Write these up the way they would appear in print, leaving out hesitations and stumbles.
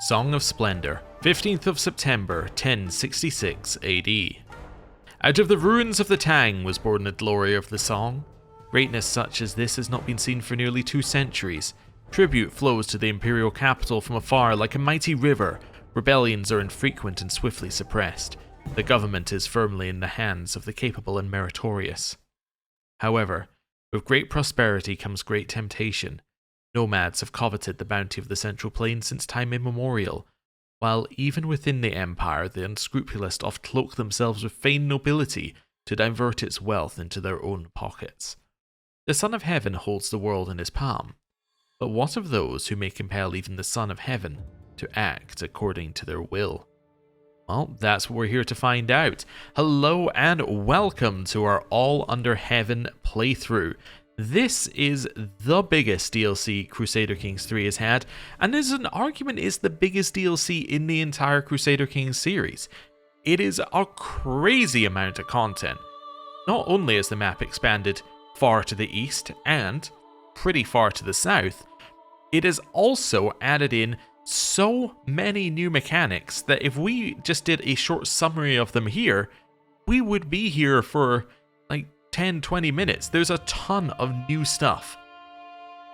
Song of Splendor, 15th of September, 1066 AD. Out of the ruins of the Tang was born the glory of the song. Greatness such as this has not been seen for nearly 2 centuries. Tribute flows to the imperial capital from afar like a mighty river. Rebellions are infrequent and swiftly suppressed. The government is firmly in the hands of the capable and meritorious. However, with great prosperity comes great temptation. Nomads have coveted the bounty of the Central Plain since time immemorial, while even within the empire the unscrupulous oft cloak themselves with feigned nobility to divert its wealth into their own pockets. The Son of Heaven holds the world in his palm, but what of those who may compel even the Son of Heaven to act according to their will? Well, that's what we're here to find out. Hello and welcome to our All Under Heaven playthrough. This is the biggest DLC Crusader Kings III has had, and there's an argument is the biggest DLC in the entire Crusader Kings series. It is a crazy amount of content. Not only has the map expanded far to the east and pretty far to the south, it has also added in so many new mechanics that if we just did a short summary of them here, we would be here for like 10-20 minutes. There's a ton of new stuff.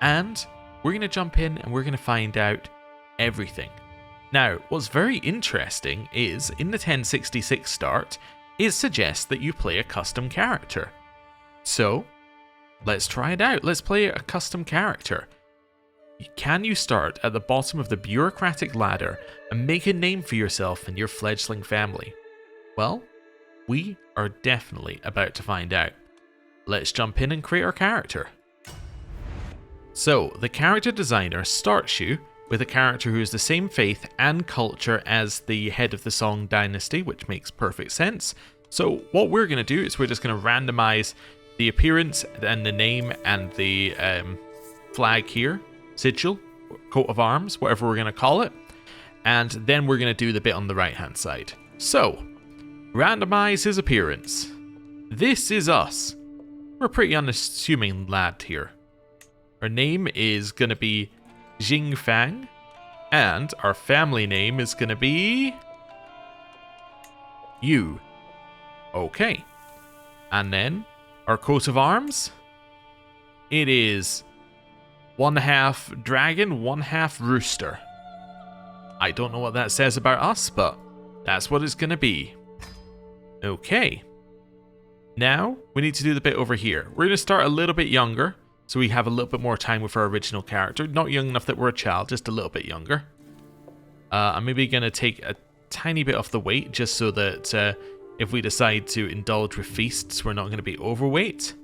And we're going to jump in and we're going to find out everything. Now, what's very interesting is in the 1066 start, it suggests that you play a custom character. So, let's try it out. Let's play a custom character. Can you start at the bottom of the bureaucratic ladder and make a name for yourself and your fledgling family? Well, we are definitely about to find out. Let's jump in and create our character. So, the character designer starts you with a character who has the same faith and culture as the head of the song Dynasty, which makes perfect sense. So, what we're going to do is we're just going to randomize the appearance and the name and the flag here, sigil, coat of arms, whatever we're going to call it. And then we're going to do the bit on the right hand side. So, randomize his appearance. This is us. We're a pretty unassuming lad here. Our name is going to be Jing Fang, and our family name is going to be Yu. Okay. And then our coat of arms, it is 1/2 dragon, 1/2 rooster. I don't know what that says about us, but that's what it's going to be. Okay. Now, we need to do the bit over here. We're going to start a little bit younger, so we have a little bit more time with our original character. Not young enough that we're a child, just a little bit younger. I'm maybe going to take a tiny bit off the weight, just so that if we decide to indulge with feasts, we're not going to be overweight.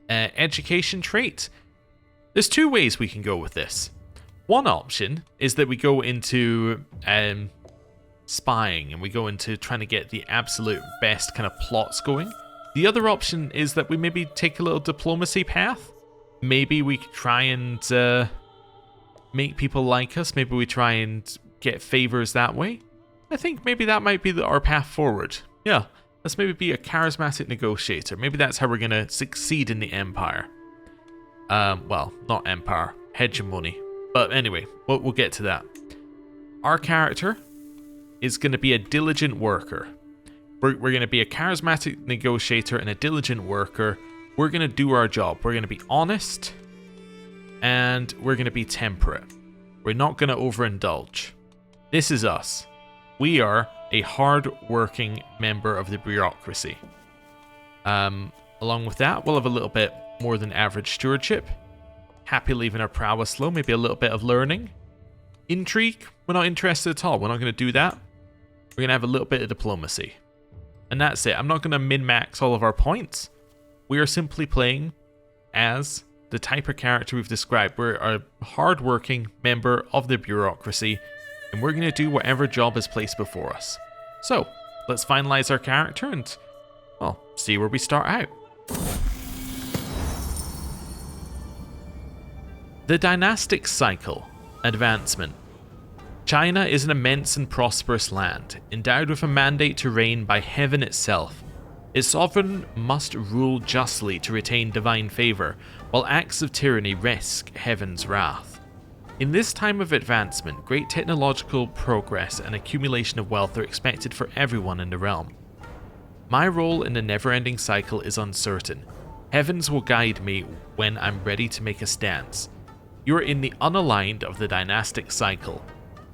Education trait. There's 2 ways we can go with this. One option is that we go into spying, and we go into trying to get the absolute best kind of plots going. The other option is that we maybe take a little diplomacy path. Maybe we could try and make people like us. Maybe we try and get favors that way. I think maybe that might be our path forward. Yeah, let's maybe be a charismatic negotiator. Maybe that's how we're going to succeed in the empire. Well, not empire, hegemony. But anyway, we'll get to that. Our character is going to be a diligent worker. We're going to be a charismatic negotiator and a diligent worker. We're going to do our job. We're going to be honest, and we're going to be temperate. We're not going to overindulge. This is us. We are a hard-working member of the bureaucracy. Along with that, we'll have a little bit more than average stewardship. Happy leaving our prowess low, maybe a little bit of learning. Intrigue, we're not interested at all. We're not going to do that. We're going to have a little bit of diplomacy. And that's it. I'm not going to min-max all of our points. We are simply playing as the type of character we've described. We're a hard-working member of the bureaucracy, and we're going to do whatever job is placed before us. So, let's finalize our character and, well, see where we start out. The Dynastic Cycle. Advancement. China is an immense and prosperous land, endowed with a mandate to reign by heaven itself. Its sovereign must rule justly to retain divine favor, while acts of tyranny risk heaven's wrath. In this time of advancement, great technological progress and accumulation of wealth are expected for everyone in the realm. My role in the never-ending cycle is uncertain. Heavens will guide me when I'm ready to make a stance. You are in the unaligned of the dynastic cycle.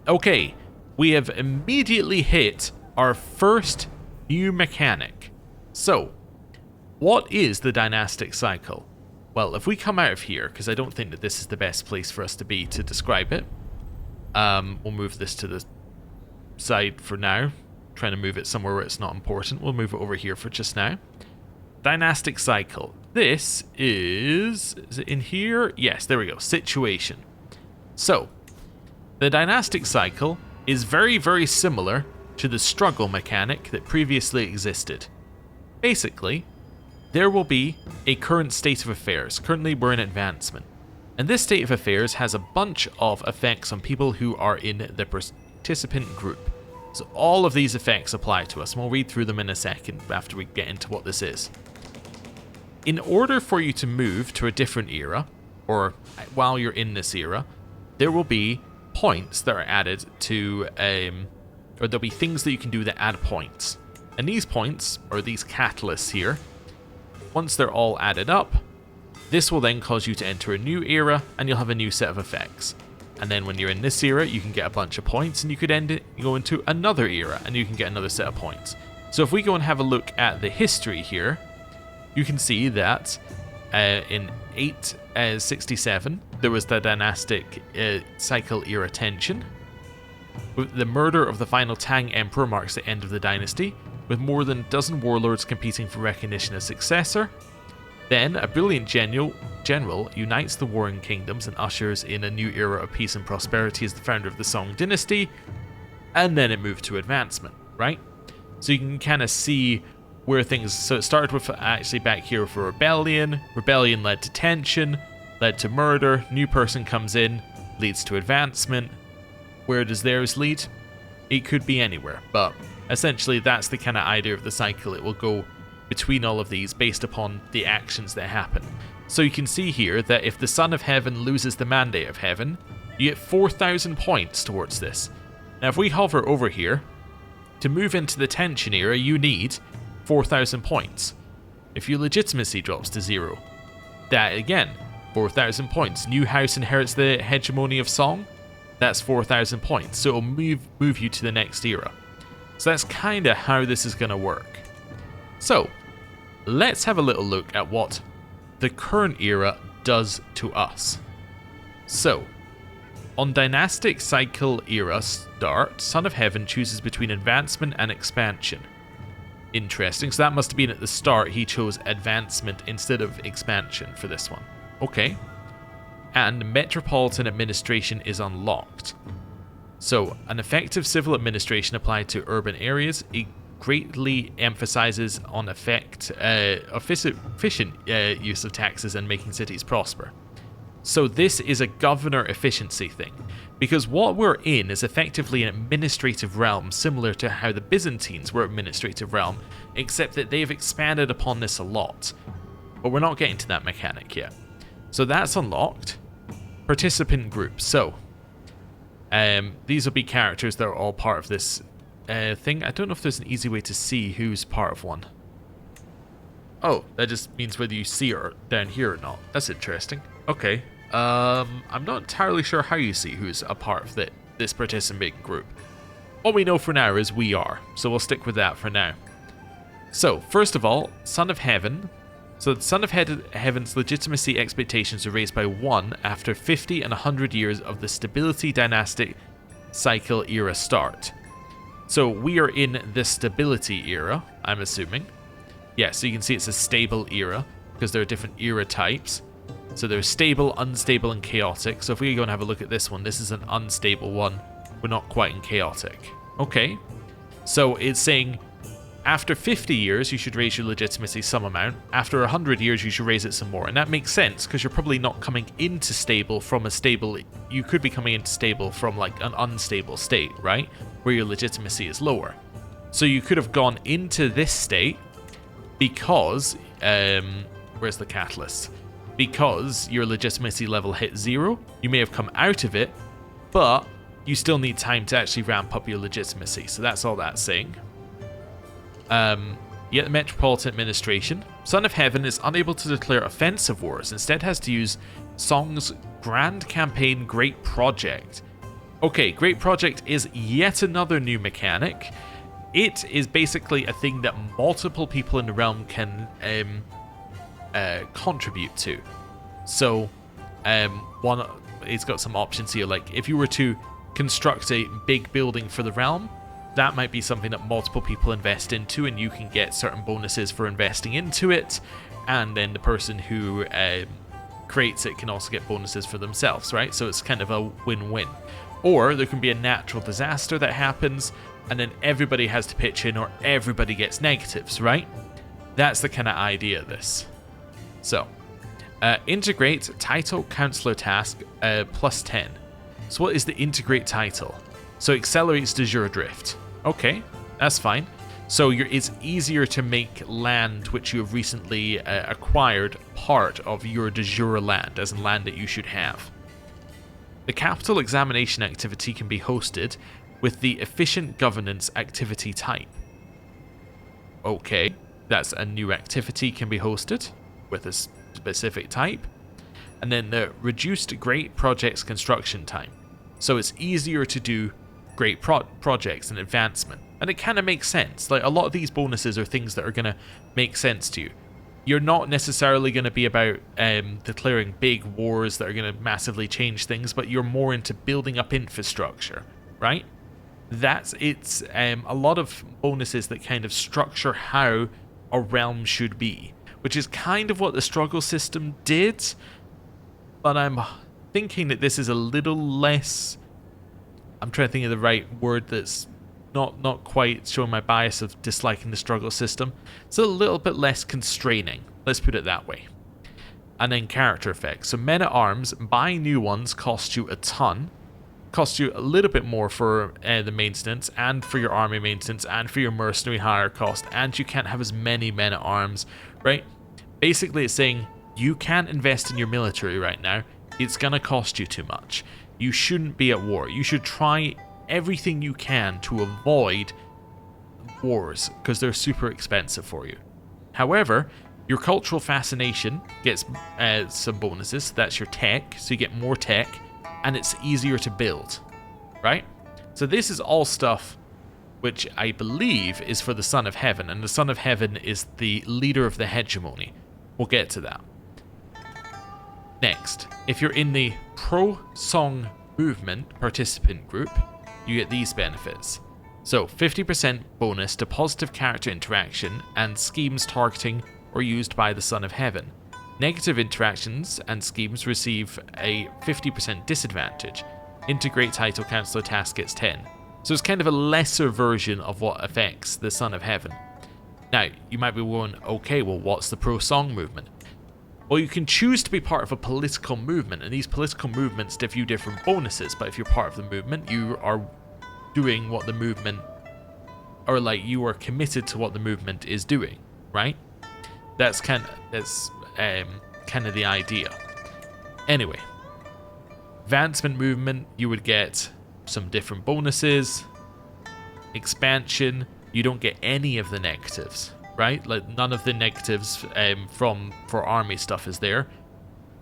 Okay, we have immediately hit our first new mechanic. So, what is the dynastic cycle? Well, if we come out of here, because I don't think that this is the best place for us to be to describe it, we'll move this to the side for now. Trying to move it somewhere where it's not important. We'll move it over here for just now. Dynastic cycle. This is it in here? Yes, there we go. Situation. So, the dynastic cycle is very, very similar to the struggle mechanic that previously existed. Basically, there will be a current state of affairs. Currently, we're in advancement. And this state of affairs has a bunch of effects on people who are in the participant group. So all of these effects apply to us, and we'll read through them in a second after we get into what this is. In order for you to move to a different era, or while you're in this era, there will be points that are added to, or there'll be things that you can do that add points. And these points, or these catalysts here, once they're all added up, this will then cause you to enter a new era, and you'll have a new set of effects. And then when you're in this era, you can get a bunch of points, and you could go into another era, and you can get another set of points. So if we go and have a look at the history here, you can see that in 867, there was the dynastic cycle era tension. The murder of the final Tang emperor marks the end of the dynasty, with more than a dozen warlords competing for recognition as successor. Then, a brilliant general unites the warring kingdoms and ushers in a new era of peace and prosperity as the founder of the Song dynasty, and then it moved to advancement, right? So you can kind of see where things... So it started with actually back here for rebellion. Rebellion led to tension, led to murder. New person comes in, leads to advancement. Where does theirs lead? It could be anywhere, but essentially that's the kind of idea of the cycle. It will go between all of these based upon the actions that happen. So you can see here that if the Son of Heaven loses the Mandate of Heaven, you get 4,000 points towards this. Now if we hover over here, to move into the tension era you need 4,000 points. If your legitimacy drops to 0, that again, 4,000 points. New house inherits the hegemony of Song, that's 4,000 points. So it'll move you to the next era. So that's kind of how this is going to work. So, let's have a little look at what the current era does to us. So, on dynastic cycle era start, Son of Heaven chooses between advancement and expansion. Interesting, so that must have been at the start he chose advancement instead of expansion for this one. Okay. And metropolitan administration is unlocked. So, an effective civil administration applied to urban areas. It greatly emphasizes on efficient use of taxes and making cities prosper. So this is a governor efficiency thing, because what we're in is effectively an administrative realm similar to how the Byzantines were administrative realm, except that they've expanded upon this a lot. But we're not getting to that mechanic yet. So that's unlocked. Participant groups. So these will be characters that are all part of this thing. I don't know if there's an easy way to see who's part of one. Oh, that just means whether you see her down here or not. That's interesting. Okay. I'm not entirely sure how you see who's a part of this participating group. All we know for now is we are, so we'll stick with that for now. So, first of all, Son of Heaven. So, the Son of Heaven's legitimacy expectations are raised by 1 after 50 and 100 years of the stability dynastic cycle era start. So, we are in the stability era, I'm assuming. Yeah, so you can see it's a stable era, because there are different era types. So there's stable, unstable, and chaotic. So if we go and have a look at this one, this is an unstable one. We're not quite in chaotic. Okay. So it's saying after 50 years, you should raise your legitimacy some amount. After 100 years, you should raise it some more. And that makes sense, because you're probably not coming into stable from a stable... You could be coming into stable from like an unstable state, right? Where your legitimacy is lower. So you could have gone into this state because... where's the catalyst? because your legitimacy level hit 0. You may have come out of it, but you still need time to actually ramp up your legitimacy. So that's all that's saying. Yet the Metropolitan Administration, Son of Heaven is unable to declare offensive wars, instead has to use Song's Grand Campaign Great Project. Okay, Great Project is yet another new mechanic. It is basically a thing that multiple people in the realm can contribute to. So, it's got some options here, like if you were to construct a big building for the realm, that might be something that multiple people invest into, and you can get certain bonuses for investing into it, and then the person who creates it can also get bonuses for themselves, right? So it's kind of a win-win. Or there can be a natural disaster that happens, and then everybody has to pitch in, or everybody gets negatives, right? That's the kind of idea of this. So, integrate title counselor task plus 10. So what is the integrate title? So accelerates de jure drift. Okay, that's fine. So it's easier to make land which you have recently acquired part of your de jure land, as in land that you should have. The capital examination activity can be hosted with the efficient governance activity type. Okay, that's a new activity can be hosted with a specific type. And then the reduced great projects construction time. So it's easier to do great projects and advancement. And it kind of makes sense. Like, a lot of these bonuses are things that are going to make sense to you. You're not necessarily going to be about declaring big wars that are going to massively change things, but you're more into building up infrastructure, right? It's a lot of bonuses that kind of structure how a realm should be, which is kind of what the struggle system did, but I'm thinking that this is a little less... I'm trying to think of the right word that's not quite showing my bias of disliking the struggle system. It's a little bit less constraining, let's put it that way. And then character effects. So men-at-arms, buying new ones costs you a ton. Costs you a little bit more for the maintenance, and for your army maintenance, and for your mercenary hire cost, and you can't have as many men-at-arms, right? Basically it's saying you can't invest in your military right now. It's gonna cost you too much. You shouldn't be at war. You should try everything you can to avoid wars, because they're super expensive for you. However, your cultural fascination gets some bonuses. That's your tech, so you get more tech, and it's easier to build, right? So this is all stuff which I believe is for the Son of Heaven, and the Son of Heaven is the leader of the Hegemony. We'll get to that. Next, if you're in the pro-song movement participant group, you get these benefits. So 50% bonus to positive character interaction and schemes targeting or used by the Son of Heaven. Negative interactions and schemes receive a 50% disadvantage. Integrate title counselor task gets 10. So it's kind of a lesser version of what affects the Son of Heaven. Now, you might be going, okay, well, what's the pro-song movement? Well, you can choose to be part of a political movement, and these political movements give you different bonuses, but if you're part of the movement, you are doing what the movement, or like you are committed to what the movement is doing, right? That's kind of the idea. Anyway, advancement movement, you would get some different bonuses. Expansion, you don't get any of the negatives, right? Like none of the negatives for army stuff is there,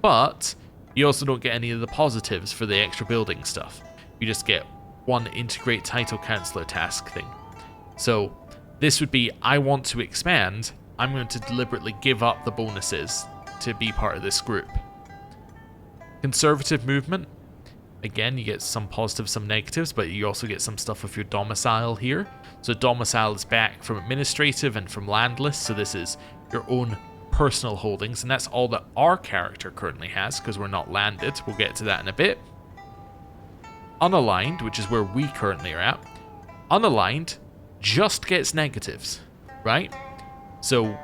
but you also don't get any of the positives for the extra building stuff. You just get one integrate title counselor task thing. So this would be, I want to expand, I'm going to deliberately give up the bonuses to be part of this group. Conservative movement, again, you get some positives, some negatives, but you also get some stuff with your domicile here. So domicile is back from administrative and from landless, so this is your own personal holdings, and that's all that our character currently has, because we're not landed. We'll get to that in a bit. Unaligned, which is where we currently are at. Unaligned just gets negatives, right? So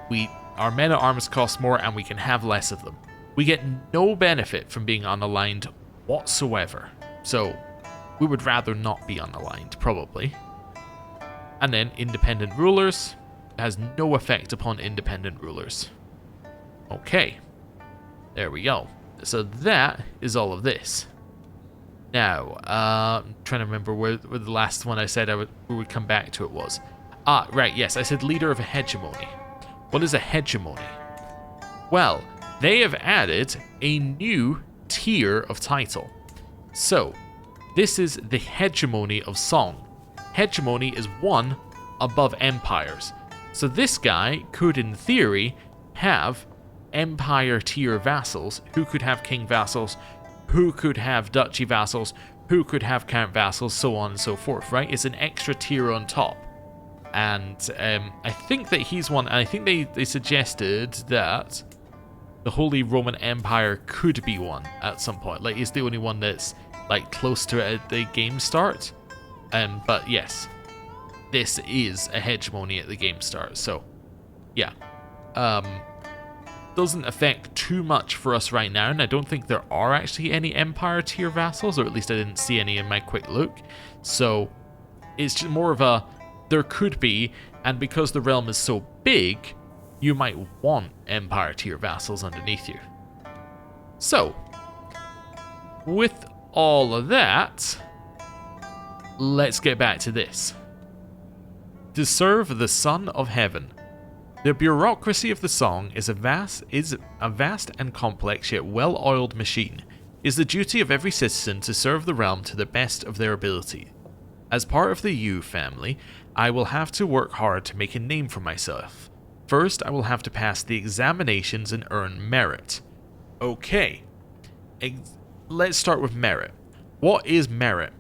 our men-at-arms cost more, and we can have less of them. We get no benefit from being unaligned whatsoever. So we would rather not be unaligned, probably. And then independent rulers has no effect upon independent rulers. Okay. There we go. So that is all of this. Now, I'm trying to remember where the last one I said we would come back to it was. Ah, right, yes, I said leader of a hegemony. What is a hegemony? Well, they have added a new tier of title. So, this is the hegemony of song. Hegemony is one above empires. So this guy could, in theory, have empire tier vassals, who could have king vassals, who could have duchy vassals, who could have count vassals, so on and so forth, right? It's an extra tier on top. And I think that he's one, and I think they suggested that the Holy Roman Empire could be one at some point. Like, he's the only one that's, like, close to it at the game start. But yes, this is a hegemony at the game start, so yeah. Doesn't affect too much for us right now, and I don't think there are actually any Empire tier vassals, or at least I didn't see any in my quick look. So it's just more of a, there could be, and because the realm is so big, you might want Empire tier vassals underneath you. So, with all of that, let's get back to this. To serve the Son of Heaven. The bureaucracy of the song is a vast and complex yet well-oiled machine. It is the duty of every citizen to serve the realm to the best of their ability. As part of the U family, I will have to work hard to make a name for myself. First, I will have to pass the examinations and earn merit. Okay, let's start with merit. What is merit?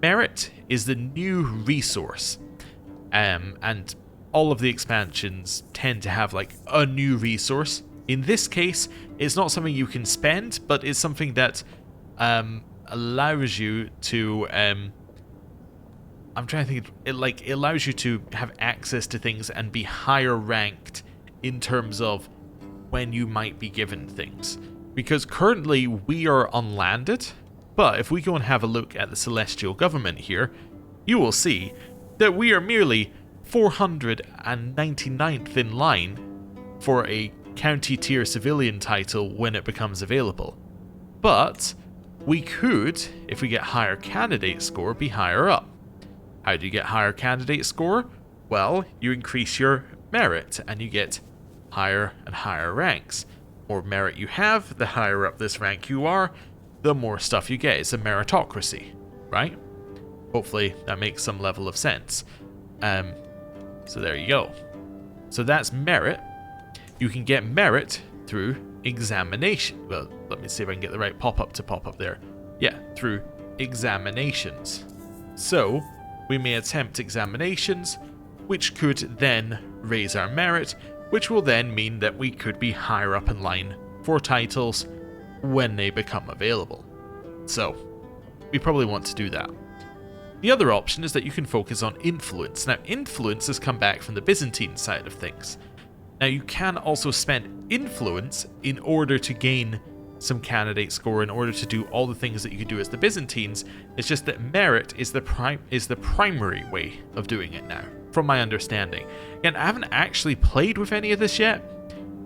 Merit is the new resource, and all of the expansions tend to have like a new resource. In this case, it's not something you can spend, but it's something that allows you to I'm trying to think, it allows you to have access to things and be higher ranked in terms of when you might be given things. Because currently we are unlanded, but if we go and have a look at the celestial government here, you will see that we are merely 499th in line for a county tier civilian title when it becomes available. But we could, if we get higher candidate score, be higher up. How do you get higher candidate score? Well, you increase your merit and you get higher and higher ranks. The more merit you have, the higher up this rank you are, the more stuff you get. It's a meritocracy, right? Hopefully that makes some level of sense. So there you go. So that's merit. You can get merit through examination. Well, let me see if I can get the right pop-up to pop up there. Yeah, through examinations. So we may attempt examinations, which could then raise our merit, which will then mean that we could be higher up in line for titles when they become available. So we probably want to do that. The other option is that you can focus on influence. Now, influence has come back from the Byzantine side of things. Now, you can also spend influence in order to gain some candidate score, in order to do all the things that you could do as the Byzantines. It's just that merit is the primary way of doing it now, from my understanding. And I haven't actually played with any of this yet.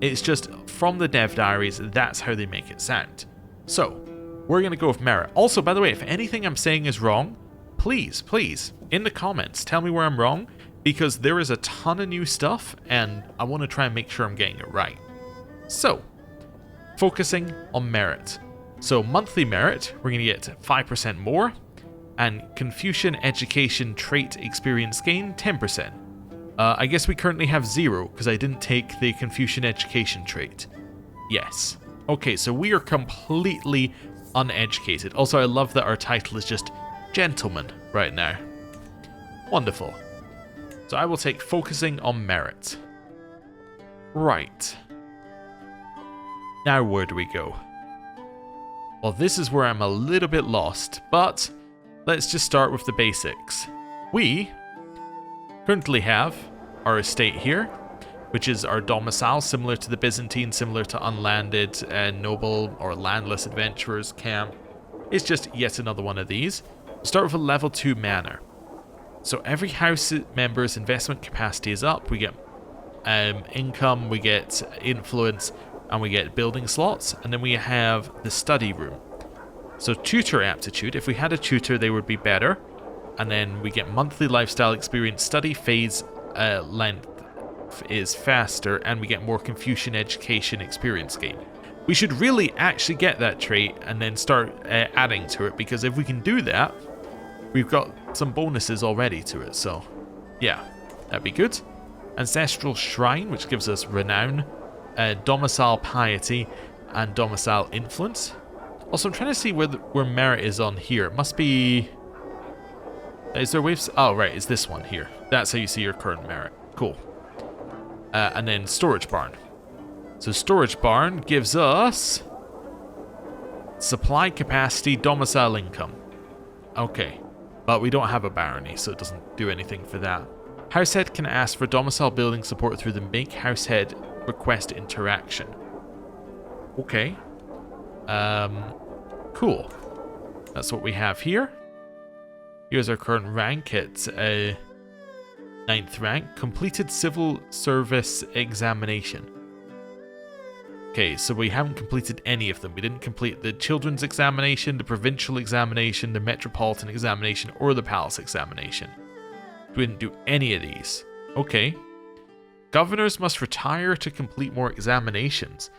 It's just from the dev diaries, that's how they make it sound. So, we're going to go with merit. Also, by the way, if anything I'm saying is wrong, please, in the comments, tell me where I'm wrong, because there is a ton of new stuff, and I want to try and make sure I'm getting it right. So, focusing on merit. So, monthly merit, we're going to get 5% more, and Confucian Education Trait Experience Gain, 10%. I guess we currently have 0, because I didn't take the Confucian Education Trait. Yes. Okay, so we are completely uneducated. Also, I love that our title is just Gentleman right now. Wonderful. So I will take focusing on merit. Right. Now where do we go? Well, this is where I'm a little bit lost, but let's just start with the basics. We currently have our estate here, which is our domicile, similar to the Byzantine, similar to unlanded noble or landless adventurers camp. It's just yet another one of these. Start with a level 2 manor. So every house member's investment capacity is up. We get income, we get influence, and we get building slots, and then we have the study room. So tutor aptitude, if we had a tutor they would be better, and then we get monthly lifestyle experience, study phase length is faster, and we get more Confucian education experience gain. We should really actually get that trait and then start adding to it, because if we can do that, we've got some bonuses already to it, so yeah, that'd be good. Ancestral Shrine, which gives us renown, domicile piety, and domicile influence. Also, I'm trying to see where merit is on here. It must be... Is there waves? Oh, right, it's this one here. That's how you see your current merit. Cool. And then Storage Barn. So Storage Barn gives us supply capacity, domicile income. Okay, but we don't have a barony, so it doesn't do anything for that. Househead can ask for domicile building support through the Make Househead request interaction. Okay. Cool. That's what we have here. Here's our current rank at 9th rank. Completed civil service examination. Okay, so we haven't completed any of them. We didn't complete the children's examination, the provincial examination, the metropolitan examination, or the palace examination. We didn't do any of these. Okay. Governors must retire to complete more examinations.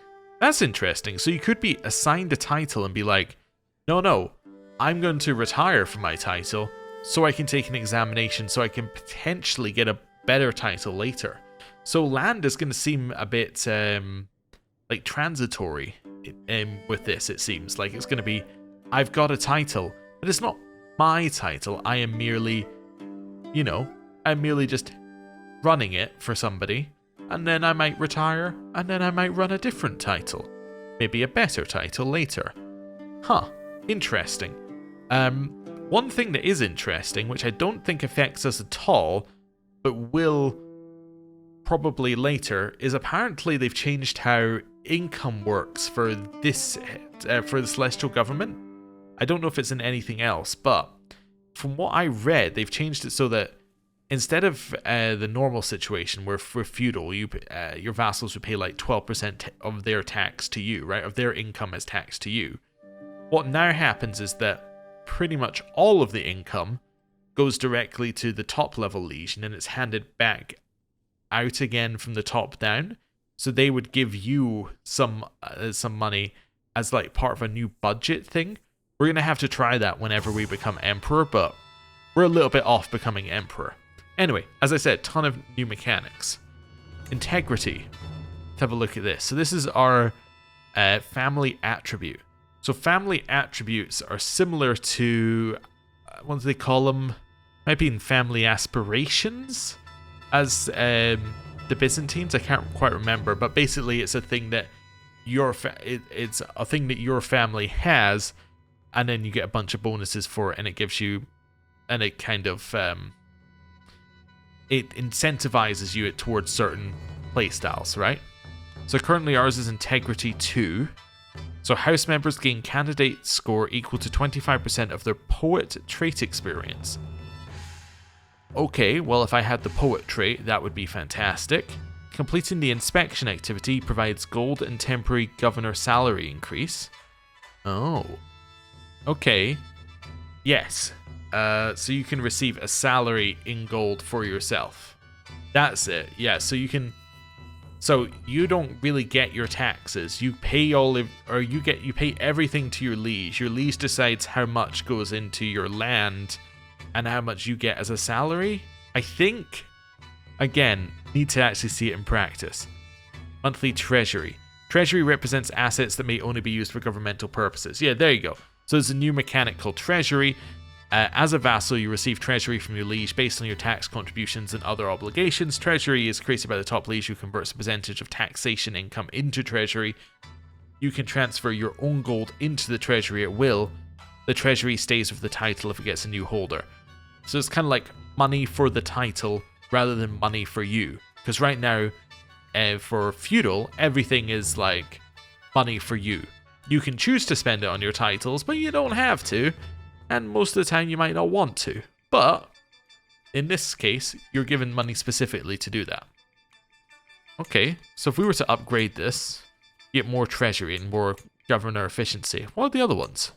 That's interesting. So you could be assigned a title and be like, no, I'm going to retire from my title so I can take an examination so I can potentially get a better title later. So land is going to seem a bit like transitory with this, it seems. Like it's going to be, I've got a title, but it's not my title. I am merely... I'm merely just running it for somebody, and then I might retire, and then I might run a different title. Maybe a better title later. Huh, interesting. One thing that is interesting, which I don't think affects us at all, but will probably later, is apparently they've changed how income works for this, for the Celestial Government. I don't know if it's in anything else, but from what I read, they've changed it so that instead of the normal situation where for feudal, your vassals would pay like 12% of their tax to you, right? Of their income as tax to you. What now happens is that pretty much all of the income goes directly to the top level liege, and then it's handed back out again from the top down. So they would give you some money as like part of a new budget thing. We're going to have to try that whenever we become emperor, but we're a little bit off becoming emperor. Anyway, as I said, ton of new mechanics. Integrity. Let's have a look at this. So this is our family attribute. So family attributes are similar to, what do they call them? Might be in family aspirations as the Byzantines. I can't quite remember, but basically it's a thing that it's a thing that your family has, and then you get a bunch of bonuses for it, and it gives you, and it kind of it incentivizes you towards certain playstyles, right? So currently ours is Integrity 2. So house members gain candidate score equal to 25% of their poet trait experience. Okay, well if I had the poet trait, that would be fantastic. Completing the inspection activity provides gold and temporary governor salary increase. Oh. Okay. Yes. So you can receive a salary in gold for yourself. That's it. Yeah, so you can... So you don't really get your taxes. You pay you pay everything to your liege. Your liege decides how much goes into your land and how much you get as a salary. I think, again, need to actually see it in practice. Monthly treasury. Treasury represents assets that may only be used for governmental purposes. Yeah, there you go. So there's a new mechanic called treasury. As a vassal, you receive treasury from your liege based on your tax contributions and other obligations. Treasury is created by the top liege who converts a percentage of taxation income into treasury. You can transfer your own gold into the treasury at will. The treasury stays with the title if it gets a new holder. So it's kind of like money for the title rather than money for you. Because right now, for feudal, everything is like money for you. You can choose to spend it on your titles, but you don't have to. And most of the time you might not want to. But in this case, you're given money specifically to do that. Okay, so if we were to upgrade this, get more treasury and more governor efficiency. What are the other ones?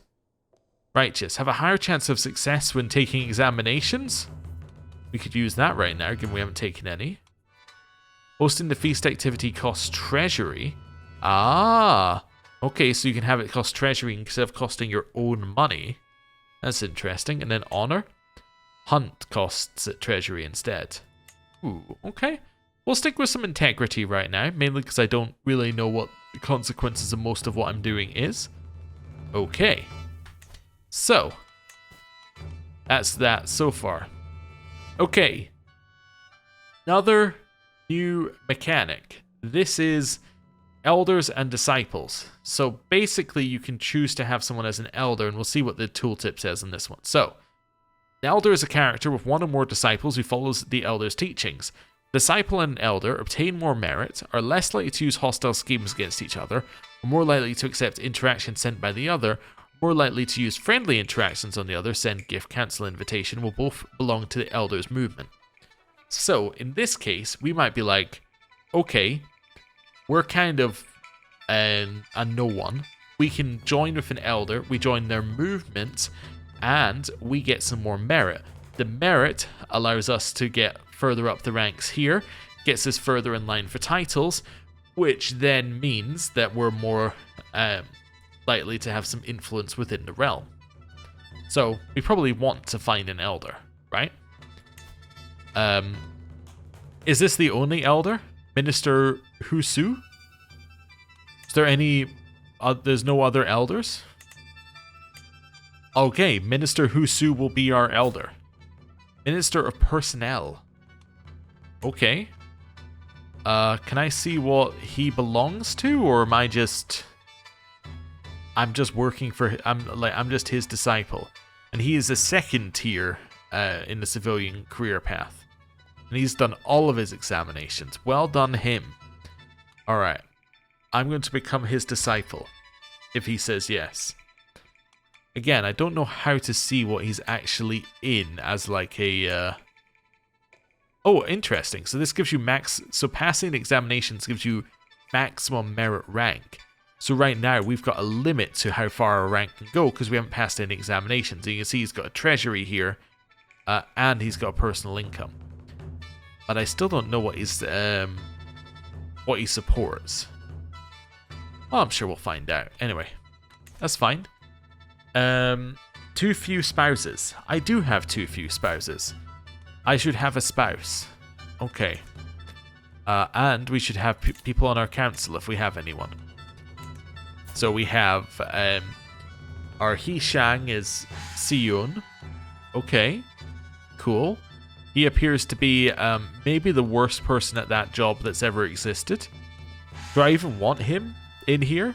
Righteous. Have a higher chance of success when taking examinations. We could use that right now, given we haven't taken any. Hosting the feast activity costs treasury. Ah, okay, so you can have it cost treasury instead of costing your own money. That's interesting. And then honor. Hunt costs treasury instead. Ooh, okay. We'll stick with some integrity right now, mainly because I don't really know what the consequences of most of what I'm doing is. Okay. So, that's that so far. Okay. Another new mechanic. This is elders and disciples. So basically you can choose to have someone as an elder, and we'll see what the tooltip says in this one. So, the elder is a character with one or more disciples who follows the elder's teachings. Disciple and elder obtain more merit, are less likely to use hostile schemes against each other, are more likely to accept interactions sent by the other, more likely to use friendly interactions on the other, send, gift, cancel, invitation, will both belong to the elder's movement. So, in this case, we might be like, okay, we're kind of a no one. We can join with an elder, we join their movement, and we get some more merit. The merit allows us to get further up the ranks here, gets us further in line for titles, which then means that we're more likely to have some influence within the realm. So we probably want to find an elder, right? Is this the only elder? Minister Husu? Is there any... there's no other elders? Okay, Minister Husu will be our elder. Minister of Personnel. Okay. Can I see what he belongs to, or am I just... I'm just working for... I'm just his disciple. And he is a second tier in the civilian career path. And he's done all of his examinations. Well done him. Alright. I'm going to become his disciple. If he says yes. Again, I don't know how to see what he's actually in as like a... Oh, interesting. So this gives you max... So passing examinations gives you maximum merit rank. So right now, we've got a limit to how far our rank can go because we haven't passed any examinations. And you can see he's got a treasury here. And he's got a personal income. But I still don't know what he supports. Well, I'm sure we'll find out. Anyway, that's fine. Too few spouses. I do have too few spouses. I should have a spouse. Okay. And we should have people on our council if we have anyone. So we have our Hishang is Siyun. Okay. Cool. He appears to be maybe the worst person at that job that's ever existed. Do I even want him in here?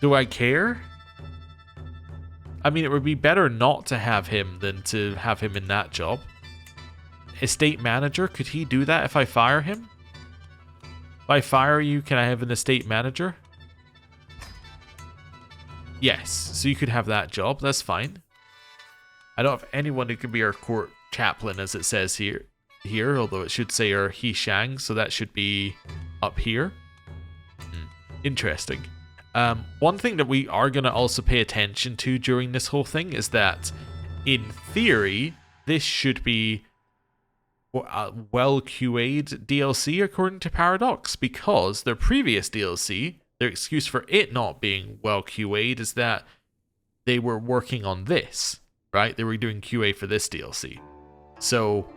Do I care? I mean, it would be better not to have him than to have him in that job. Estate manager, could he do that if I fire him? If I fire you, can I have an estate manager? Yes, so you could have that job, that's fine. I don't have anyone who could be our court chaplain as it says here, although it should say our Hishang, so that should be up here. Interesting. One thing that we are going to also pay attention to during this whole thing is that, in theory, this should be a well-QA'd DLC according to Paradox, because their previous DLC, their excuse for it not being well-QA'd is that they were working on this, right? They were doing QA for this DLC. So,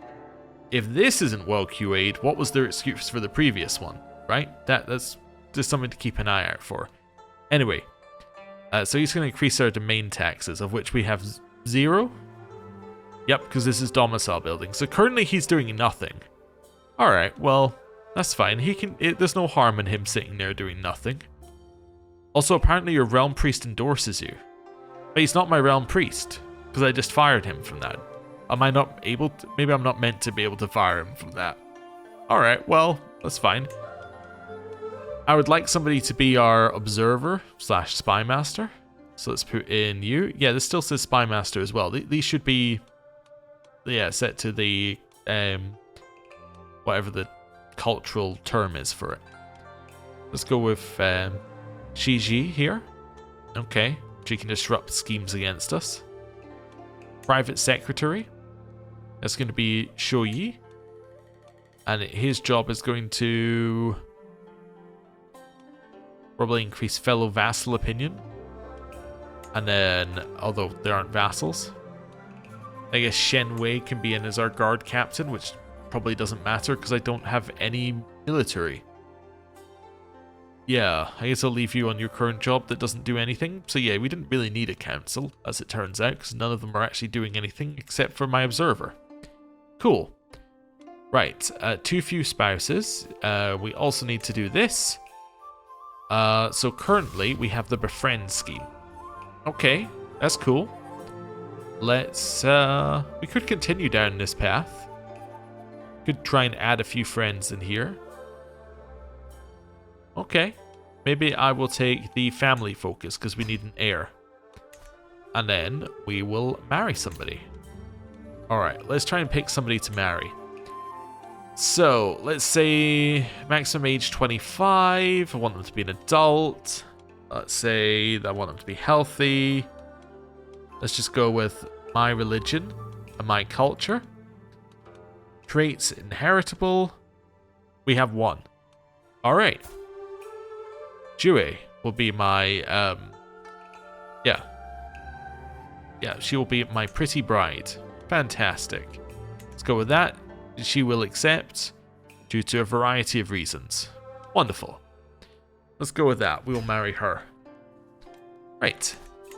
if this isn't well-QA'd, what was their excuse for the previous one, right? That's just something to keep an eye out for. Anyway, so he's going to increase our domain taxes, of which we have 0. Yep, because this is domicile building. So currently he's doing nothing. Alright, well, that's fine. There's no harm in him sitting there doing nothing. Also, apparently your realm priest endorses you. But he's not my realm priest, because I just fired him from that. Am I not able to? Maybe I'm not meant to be able to fire him from that. Alright, well, that's fine. I would like somebody to be our observer / spy master. So let's put in you. Yeah, this still says spy master as well. These should be, yeah, set to the whatever the cultural term is for it. Let's go with Shiji here. Okay, she can disrupt schemes against us. Private secretary. That's going to be Shoyi. And his job is going to probably increase fellow vassal opinion. And then, although there aren't vassals, I guess Shen Wei can be in as our guard captain, which probably doesn't matter because I don't have any military. Yeah, I guess I'll leave you on your current job that doesn't do anything. So yeah, we didn't really need a council, as it turns out, because none of them are actually doing anything except for my observer. Cool. Right, too few spouses. We also need to do this. So currently we have the befriend scheme. Okay, that's cool. Let's, we could continue down this path. Could try and add a few friends in here. Okay, maybe I will take the family focus because we need an heir. And then we will marry somebody. Alright, let's try and pick somebody to marry. So, let's say maximum age 25. I want them to be an adult. Let's say that I want them to be healthy. Let's just go with my religion and my culture. Traits inheritable. We have one. Alright. Jue will be my, yeah, she will be my pretty bride. Fantastic. Let's go with that. She will accept due to a variety of reasons. Wonderful. Let's go with that. We will marry her. Right.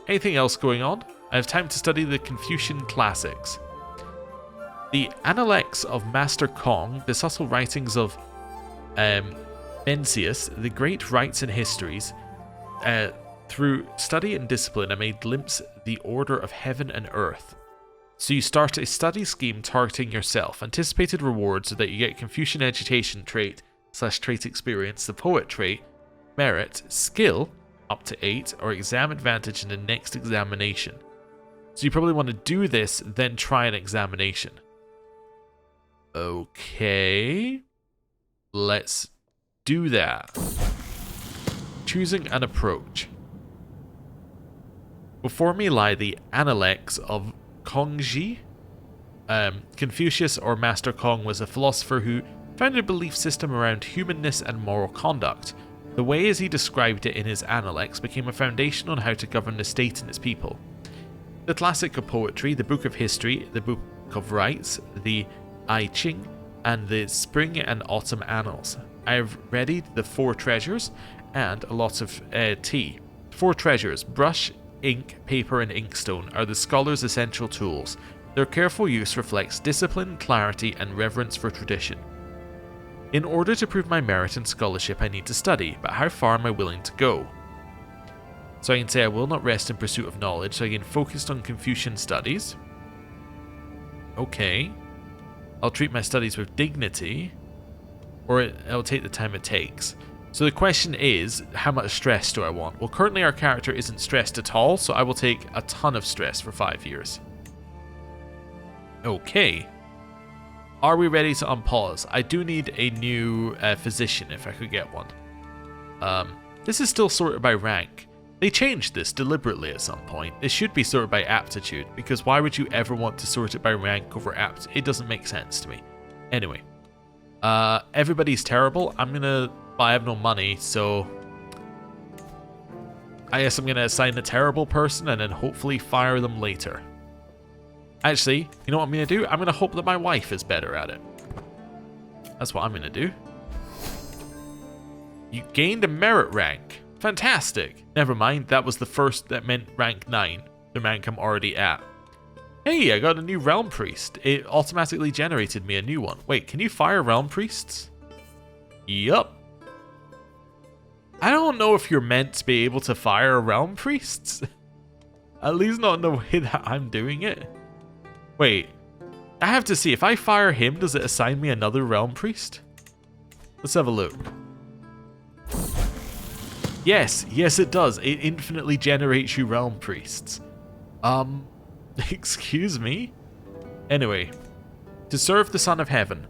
Anything else going on? I have time to study the Confucian classics. The Analects of Master Kong, the subtle writings of Mencius, the great rites and histories. Through study and discipline, I may glimpse the order of heaven and earth. So you start a study scheme targeting yourself. Anticipated rewards so that you get Confucian education trait / trait experience, the poet trait, merit, skill, up to 8, or exam advantage in the next examination. So you probably want to do this, then try an examination. Okay. Let's do that. Choosing an approach. Before me lie the Analects of Kongji. Confucius, or Master Kong, was a philosopher who founded a belief system around humanness and moral conduct. The way as he described it in his Analects became a foundation on how to govern the state and its people. The classic of poetry, the book of history, the book of rites, the I Ching, and the spring and autumn annals. I have readied the 4 treasures and a lot of tea. 4 treasures, brush, ink, paper, and inkstone, are the scholar's essential tools. Their careful use reflects discipline, clarity, and reverence for tradition. In order to prove my merit in scholarship, I need to study, but how far am I willing to go? So I can say I will not rest in pursuit of knowledge, so I can focus on Confucian studies. Okay. I'll treat my studies with dignity, or I'll take the time it takes. So the question is, how much stress do I want? Well, currently our character isn't stressed at all, so I will take a ton of stress for 5 years. Okay. Are we ready to unpause? I do need a new physician if I could get one. This is still sorted by rank. They changed this deliberately at some point. It should be sorted by aptitude, because why would you ever want to sort it by rank over apt? It doesn't make sense to me. Anyway. Everybody's terrible. I have no money, so I guess I'm going to assign a terrible person and then hopefully fire them later. Actually, you know what I'm going to do? I'm going to hope that my wife is better at it. That's what I'm going to do. You gained a merit rank. Fantastic. Never mind, that was the first that meant rank 9. The rank I'm already at. Hey, I got a new realm priest. It automatically generated me a new one. Wait, can you fire realm priests? Yup. I don't know if you're meant to be able to fire realm priests. At least not in the way that I'm doing it. Wait, I have to see, if I fire him, does it assign me another realm priest? Let's have a look. Yes, it does. It infinitely generates you realm priests. Excuse me? Anyway, to serve the Son of Heaven.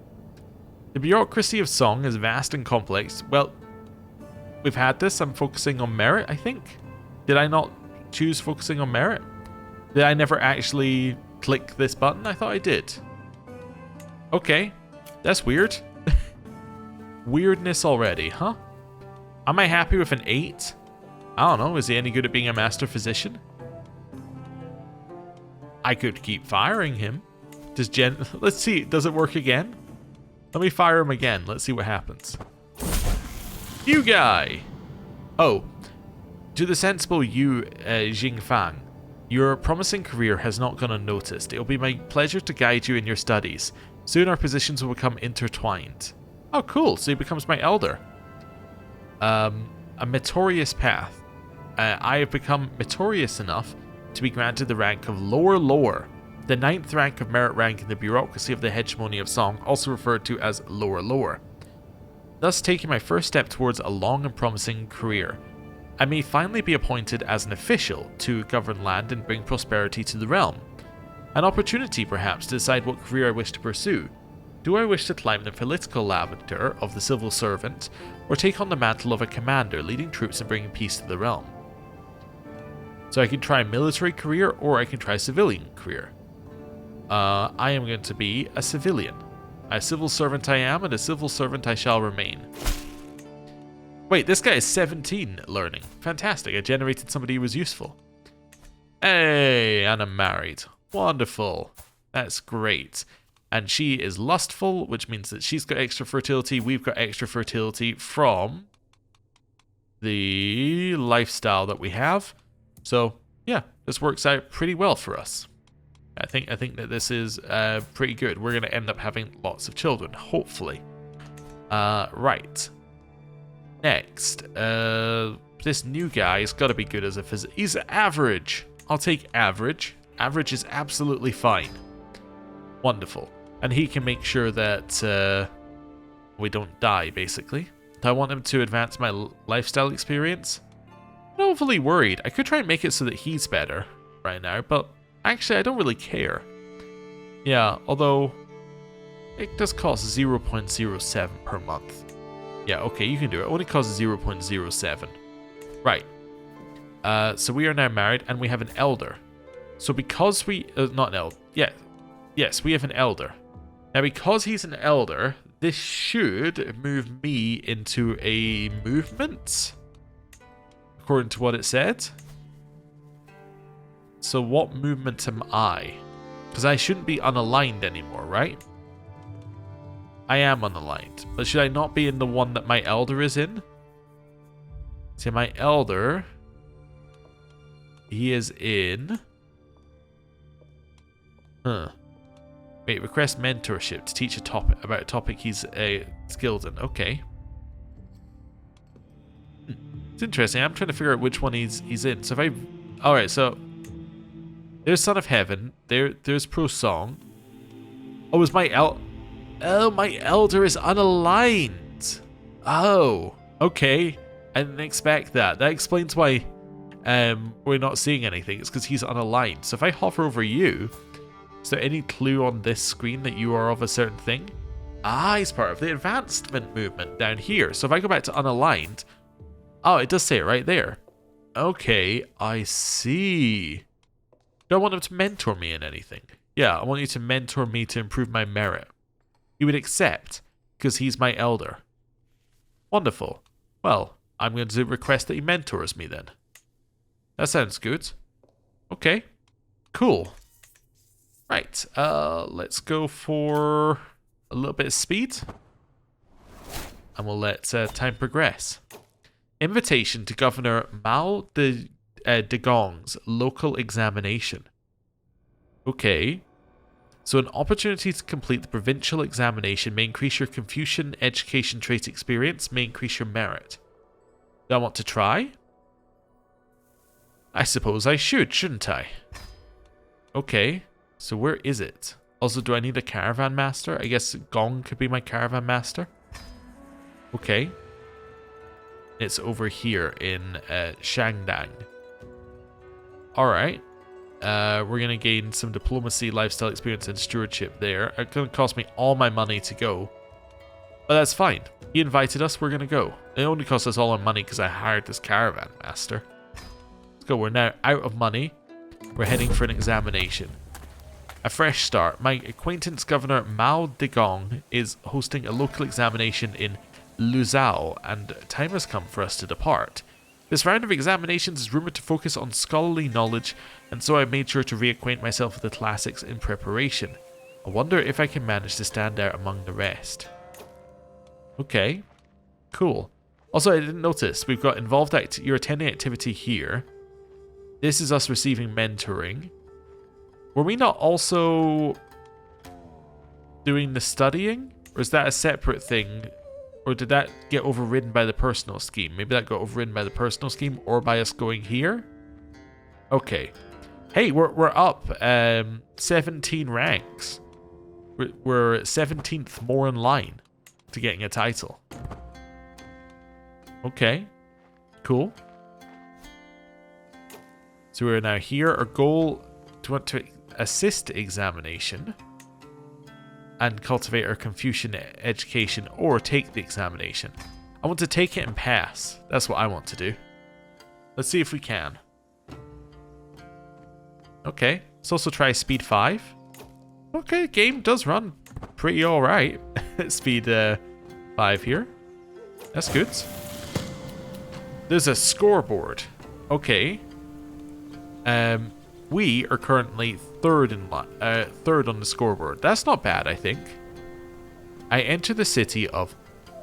The bureaucracy of song is vast and complex. Well, we've had this. I'm focusing on merit, I think. Did I not choose focusing on merit? Did I never actually click this button? I thought I did. Okay, that's weird. Weirdness already, huh? Am I happy with an 8? I don't know, is he any good at being a master physician? I could keep firing him. Let's see, does it work again? Let me fire him again, let's see what happens. You guy! Oh, to the sensible you, Jingfang. Your promising career has not gone unnoticed. It will be my pleasure to guide you in your studies. Soon our positions will become intertwined. Oh, cool. So he becomes my elder. A meritorious path. I have become meritorious enough to be granted the rank of Lower, the 9th rank of merit rank in the bureaucracy of the Hegemony of Song, also referred to as Lower. Thus taking my first step towards a long and promising career. I may finally be appointed as an official to govern land and bring prosperity to the realm. An opportunity, perhaps, to decide what career I wish to pursue. Do I wish to climb the political ladder of the civil servant, or take on the mantle of a commander, leading troops and bringing peace to the realm? So I can try a military career, or I can try a civilian career. I am going to be a civilian. A civil servant I am, and a civil servant I shall remain. Wait, this guy is 17 learning. Fantastic, I generated somebody who was useful. Hey, and I'm married. Wonderful. That's great. And she is lustful, which means that she's got extra fertility. We've got extra fertility from the lifestyle that we have. So, yeah, this works out pretty well for us. I think that this is pretty good. We're going to end up having lots of children, hopefully. Right. Next, this new guy has got to be good as a physician. He's average. I'll take average. Average is absolutely fine. Wonderful. And he can make sure that we don't die, basically. Do I want him to advance my lifestyle experience? I'm not overly worried. I could try and make it so that he's better right now, but actually I don't really care. Yeah, although it does cost 0.07 per month. Yeah, okay, you can do it. It only costs 0.07. Right. So we are now married, and we have an elder. So because we... not an elder. Yeah. Yes, we have an elder. Now, because he's an elder, this should move me into a movement, according to what it said. So what movement am I? Because I shouldn't be unaligned anymore, right? I am unaligned. But should I not be in the one that my elder is in? See, my elder... he is in... Huh. Wait, request mentorship to teach about a topic he's skilled in. Okay. It's interesting. I'm trying to figure out which one he's in. So if I... Alright, so... there's Son of Heaven. There's Pro Song. Oh, is my Oh, my elder is unaligned. Oh, okay. I didn't expect that. That explains why we're not seeing anything. It's because he's unaligned. So if I hover over you... is there any clue on this screen that you are of a certain thing? Ah, he's part of the advancement movement down here. So if I go back to unaligned... oh, it does say it right there. Okay, I see. Do I want him to mentor me in anything? Yeah, I want you to mentor me to improve my merit. He would accept, because he's my elder. Wonderful. Well, I'm going to request that he mentors me then. That sounds good. Okay, cool. Right, let's go for a little bit of speed. And we'll let time progress. Invitation to Governor Mao de Gong's local examination. Okay. So an opportunity to complete the provincial examination may increase your Confucian education trait experience, may increase your merit. Do I want to try? I suppose I should, shouldn't I? Okay. So where is it? Also, do I need a caravan master? I guess Gong could be my caravan master. Okay. It's over here in Shangdang. Alright. We're going to gain some diplomacy, lifestyle experience, and stewardship there. It's going to cost me all my money to go. But that's fine. He invited us, we're going to go. It only cost us all our money because I hired this caravan master. Let's go, we're now out of money. We're heading for an examination. A fresh start. My acquaintance Governor Mao Degong is hosting a local examination in Luzao, and time has come for us to depart. This round of examinations is rumoured to focus on scholarly knowledge, and so I made sure to reacquaint myself with the classics in preparation. I wonder if I can manage to stand out among the rest. Okay, cool. Also, I didn't notice, we've got involved you're attending activity here. This is us receiving mentoring. Were we not also doing the studying? Or is that a separate thing? Or did that get overridden by the personal scheme? Maybe that got overridden by the personal scheme or by us going here? Okay. Hey, we're up 17 ranks. We're 17th more in line to getting a title. Okay. Cool. So we're now here. Our goal to want to assist examination and cultivate our Confucian education, or take the examination. I want to take it and pass. That's what I want to do. Let's see if we can. Okay, let's also try speed 5. Okay, game does run pretty alright. Speed 5 here. That's good. There's a scoreboard. Okay. We are currently third on the scoreboard. That's not bad, I think. I enter the city of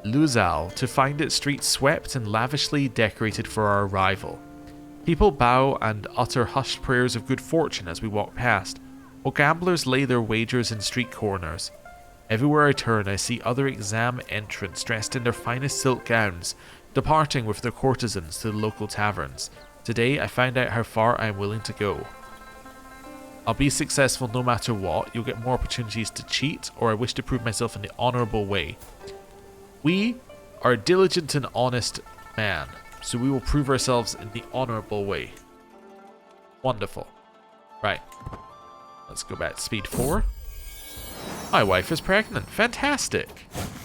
Luzao to find its streets swept and lavishly decorated for our arrival. People bow and utter hushed prayers of good fortune as we walk past, while gamblers lay their wagers in street corners. Everywhere I turn, I see other exam entrants dressed in their finest silk gowns, departing with their courtesans to the local taverns. Today, I find out how far I am willing to go. I'll be successful no matter what. You'll get more opportunities to cheat, or I wish to prove myself in the honourable way. We are a diligent and honest man, so we will prove ourselves in the honourable way. Wonderful. Right. Let's go back to speed 4. My wife is pregnant. Fantastic.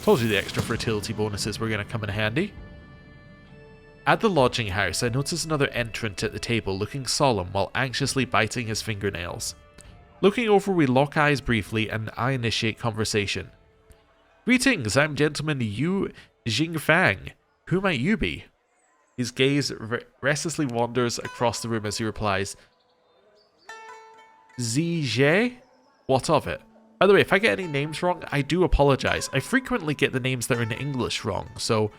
Told you the extra fertility bonuses were going to come in handy. At the lodging house, I notice another entrant at the table looking solemn while anxiously biting his fingernails. Looking over, we lock eyes briefly and I initiate conversation. Greetings, I'm gentleman Yu Jingfang. Who might you be? His gaze restlessly wanders across the room as he replies, Zhe? What of it? By the way, if I get any names wrong, I do apologize. I frequently get the names that are in English wrong, so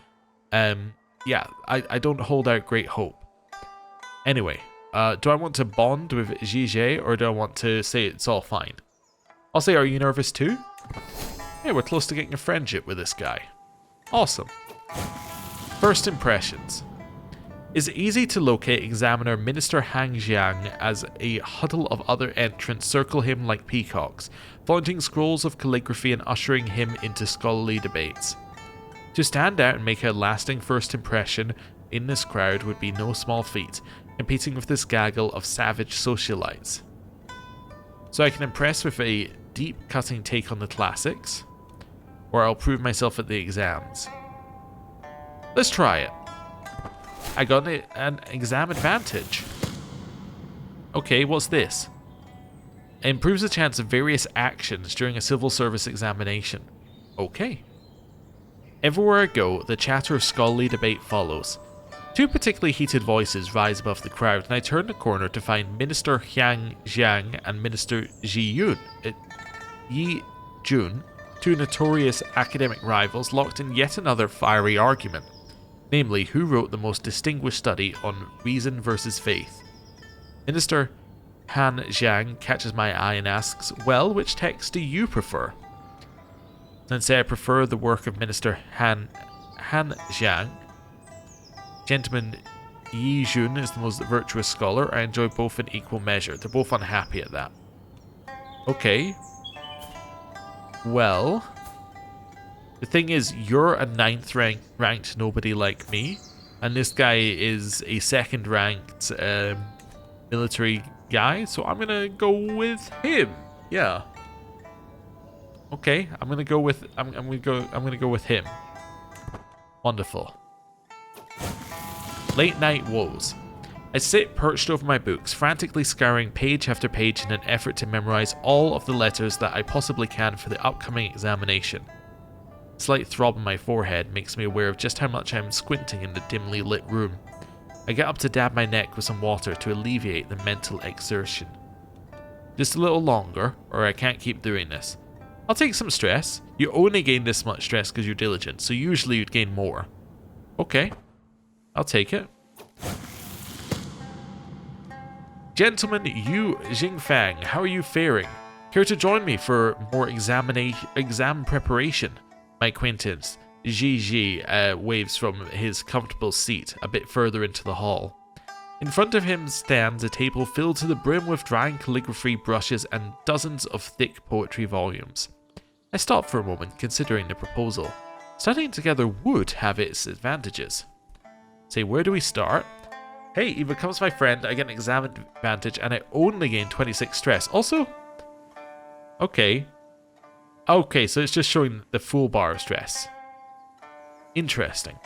yeah, I don't hold out great hope. Anyway, do I want to bond with Zhe, or do I want to say it's all fine? I'll say, are you nervous too? Yeah, we're close to getting a friendship with this guy. Awesome. First impressions. It's easy to locate examiner Minister Hang Jiang as a huddle of other entrants circle him like peacocks, flaunting scrolls of calligraphy and ushering him into scholarly debates. To stand out and make a lasting first impression in this crowd would be no small feat, competing with this gaggle of savage socialites. So I can impress with a deep cutting take on the classics, or I'll prove myself at the exams. Let's try it. I got an exam advantage. Okay, what's this? It improves the chance of various actions during a civil service examination. Okay. Everywhere I go, the chatter of scholarly debate follows. Two particularly heated voices rise above the crowd, and I turn the corner to find Minister Hang Jiang and Minister Yi Jun, two notorious academic rivals, locked in yet another fiery argument. Namely, who wrote the most distinguished study on reason versus faith. Minister Han Jiang catches my eye and asks, well, which text do you prefer? Then say I prefer the work of Minister Han Jiang. Gentleman Yi Jun is the most virtuous scholar. I enjoy both in equal measure. They're both unhappy at that. Okay. Well, the thing is, you're a 9th ranked nobody like me, and this guy is a 2nd ranked military guy, so I'm gonna go with him. Yeah. Okay, I'm gonna go with him. Wonderful. Late night woes. I sit perched over my books, frantically scouring page after page in an effort to memorize all of the letters that I possibly can for the upcoming examination. A slight throb in my forehead makes me aware of just how much I am squinting in the dimly lit room. I get up to dab my neck with some water to alleviate the mental exertion. Just a little longer, or I can't keep doing this. I'll take some stress. You only gain this much stress because you're diligent, so usually you'd gain more. Okay, I'll take it. Gentlemen, Yu Jingfang, how are you faring? Care to join me for more exam preparation? My acquaintance, Ji waves from his comfortable seat a bit further into the hall. In front of him stands a table filled to the brim with drying calligraphy brushes and dozens of thick poetry volumes. I stop for a moment, considering the proposal. Studying together would have its advantages. Say, where do we start? Hey, he becomes my friend, I get an exam advantage, and I only gain 26 stress. Also, okay, so it's just showing the full bar of stress. Interesting.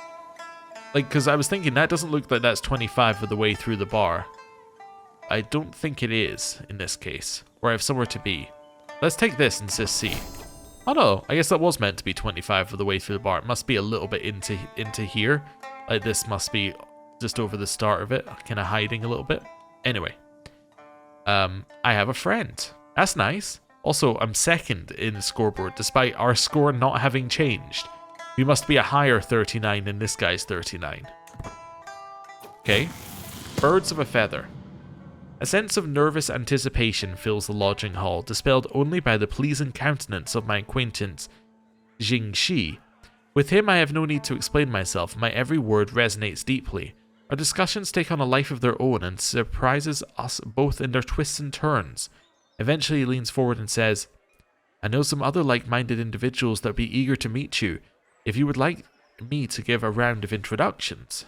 Like, because I was thinking that doesn't look like that's 25 of the way through the bar. I don't think it is in this case, or I have somewhere to be. Let's take this and just see. Oh no, I guess that was meant to be 25 of the way through the bar. It must be a little bit into here. Like, this must be just over the start of it, kind of hiding a little bit. Anyway, I have a friend. That's nice. Also, I'm second in the scoreboard, despite our score not having changed. We must be a higher 39 than this guy's 39. Okay. Birds of a feather. A sense of nervous anticipation fills the lodging hall, dispelled only by the pleasing countenance of my acquaintance, Jingxi. With him I have no need to explain myself, my every word resonates deeply. Our discussions take on a life of their own and surprises us both in their twists and turns. Eventually he leans forward and says, I know some other like-minded individuals that would be eager to meet you, if you would like me to give a round of introductions.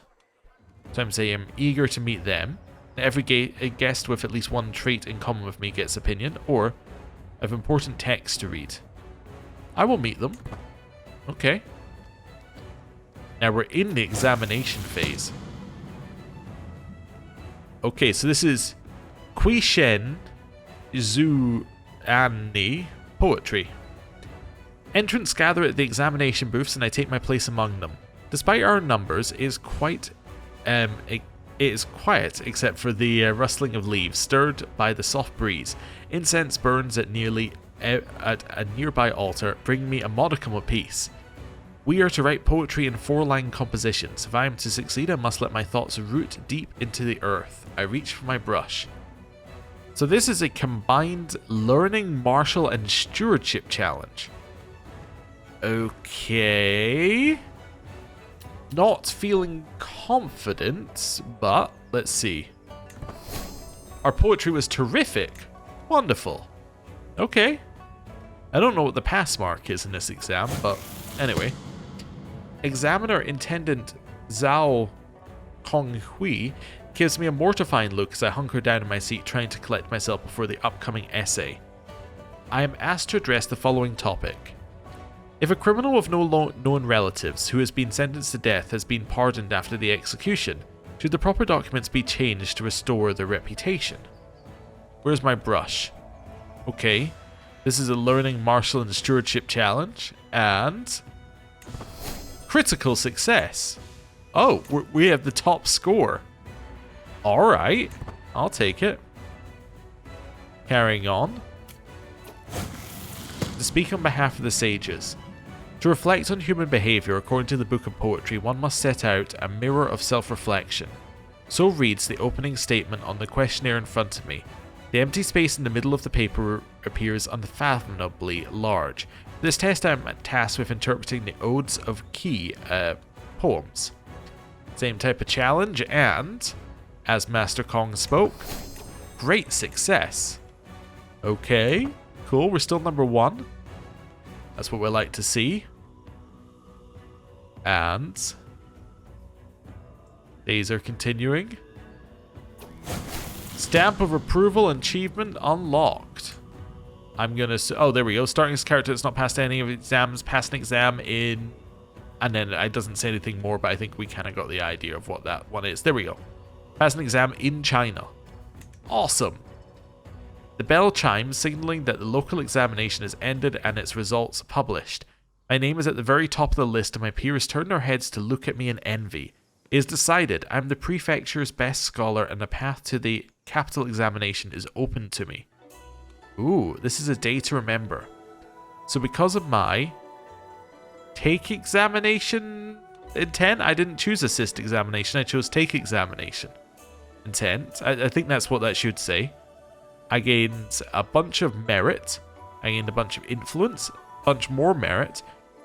So I'm saying I'm eager to meet them. Every guest with at least one trait in common with me gets opinion, or I have important text to read. I will meet them. Okay. Now we're in the examination phase. Okay, so this is Quishen Zhu Anni poetry. Entrants gather at the examination booths and I take my place among them. Despite our numbers, it is quiet except for the rustling of leaves stirred by the soft breeze. Incense burns at a nearby altar, bringing me a modicum of peace. We are to write poetry in 4-line compositions. If I am to succeed, I must let my thoughts root deep into the earth. I reach for my brush. So this is a combined learning, martial, and stewardship challenge. Okay. Not feeling confident, but let's see. Our poetry was terrific. Wonderful. Okay. I don't know what the pass mark is in this exam, but anyway. Examiner Intendant Zhao Konghui gives me a mortifying look as I hunker down in my seat trying to collect myself before the upcoming essay. I am asked to address the following topic. If a criminal with no known relatives who has been sentenced to death has been pardoned after the execution, should the proper documents be changed to restore their reputation? Where's my brush? Okay, this is a learning, martial, and stewardship challenge, and critical success. Oh, we have the top score. Alright, I'll take it. Carrying on. To speak on behalf of the sages. To reflect on human behaviour according to the Book of Poetry, one must set out a mirror of self-reflection. So reads the opening statement on the questionnaire in front of me. The empty space in the middle of the paper appears unfathomably large. For this test I am tasked with interpreting the Odes of Key poems. Same type of challenge, and, as Master Kong spoke, great success. Okay, cool, we're still number 1. That's what we like to see. And days are continuing. Stamp of approval and achievement unlocked. I'm going to... Oh, there we go. Starting as a character that's not passed any of exams. Passed an exam in... And then it doesn't say anything more, but I think we kind of got the idea of what that one is. There we go. Passed an exam in China. Awesome. The bell chimes, signaling that the local examination has ended and its results published. My name is at the very top of the list, and my peers turn their heads to look at me in envy. It is decided I'm the prefecture's best scholar, and the path to the capital examination is open to me. Ooh, this is a day to remember. So because of my take examination intent, I didn't choose assist examination, I chose take examination intent. I think that's what that should say. I gained a bunch of merit, I gained a bunch of influence, a bunch more merit,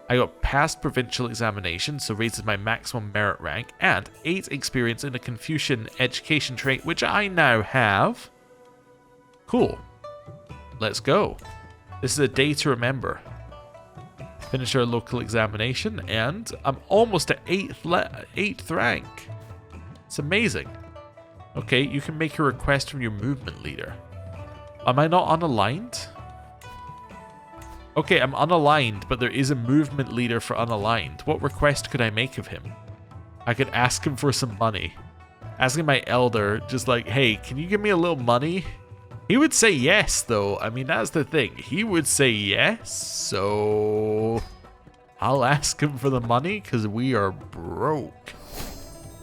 I got past provincial examination, so raises my maximum merit rank, and 8 experience in a Confucian education trait, which I now have. Cool. Let's go. This is a day to remember. Finish our local examination, and I'm almost at 8th rank. It's amazing. Okay, you can make a request from your movement leader. Am I not unaligned? Okay, I'm unaligned, but there is a movement leader for unaligned. What request could I make of him? I could ask him for some money. Asking my elder, just like, hey, can you give me a little money? He would say yes, though. I mean, that's the thing. He would say yes, so I'll ask him for the money because we are broke.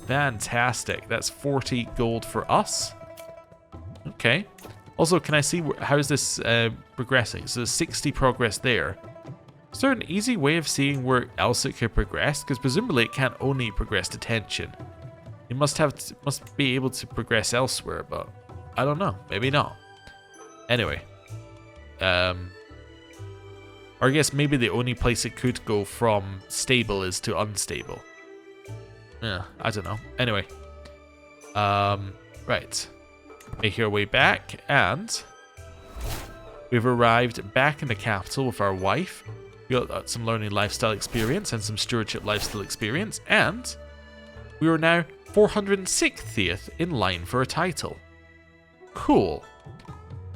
Fantastic. That's 40 gold for us. Okay. Also, can I see how is this progressing? So 60 progress there. Is there an easy way of seeing where else it could progress? Because presumably it can't only progress to tension. It must be able to progress elsewhere, but I don't know. Maybe not. Anyway. Or I guess maybe the only place it could go from stable is to unstable. Yeah, I don't know. Anyway. Right. Make our way back, and we've arrived back in the capital with our wife. We got some learning lifestyle experience and some stewardship lifestyle experience, and we are now 460th in line for a title. Cool.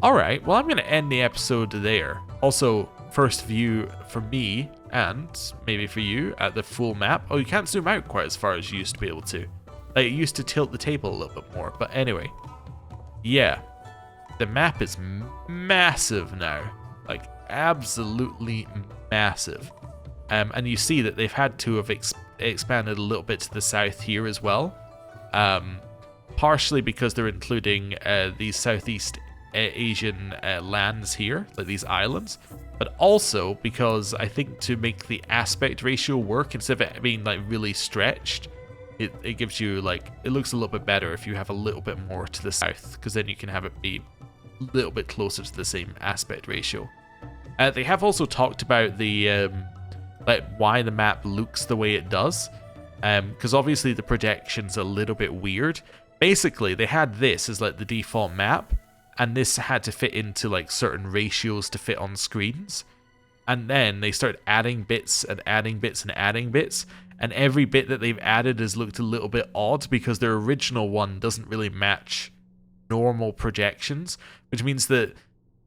Alright, well I'm going to end the episode there. Also, first view for me, and maybe for you, at the full map. Oh, you can't zoom out quite as far as you used to be able to. Like, it used to tilt the table a little bit more, but anyway. Yeah, the map is massive now, like absolutely massive. And you see that they've had to have expanded a little bit to the south here as well. Partially because they're including these Southeast Asian lands here, like these islands. But also because I think to make the aspect ratio work, instead of it being like really stretched, it gives you, like, it looks a little bit better if you have a little bit more to the south, because then you can have it be a little bit closer to the same aspect ratio. They have also talked about the, like, why the map looks the way it does, because obviously the projection's a little bit weird. Basically, they had this as, like, the default map, and this had to fit into, like, certain ratios to fit on screens, and then they started adding bits and adding bits and adding bits, and every bit that they've added has looked a little bit odd because their original one doesn't really match normal projections, which means that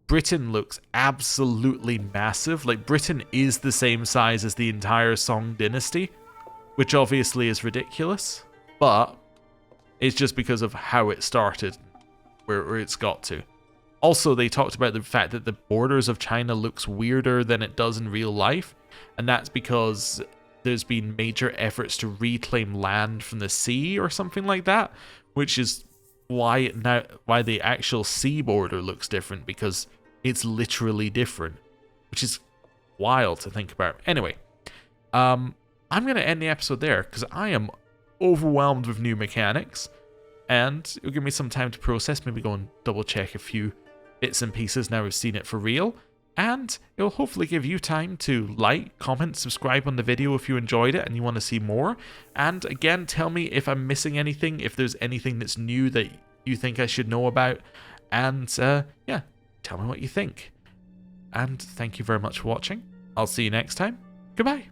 Britain looks absolutely massive. Like, Britain is the same size as the entire Song Dynasty, which obviously is ridiculous, but it's just because of how it started, where it's got to. Also, they talked about the fact that the borders of China looks weirder than it does in real life, and that's because there's been major efforts to reclaim land from the sea or something like that, which is why the actual sea border looks different, because it's literally different, which is wild to think about. Anyway, I'm going to end the episode there because I am overwhelmed with new mechanics, and it'll give me some time to process, maybe go and double check a few bits and pieces now we've seen it for real. And it will hopefully give you time to like, comment, subscribe on the video if you enjoyed it and you want to see more. And again, tell me if I'm missing anything, if there's anything that's new that you think I should know about. And yeah, tell me what you think. And thank you very much for watching. I'll see you next time. Goodbye.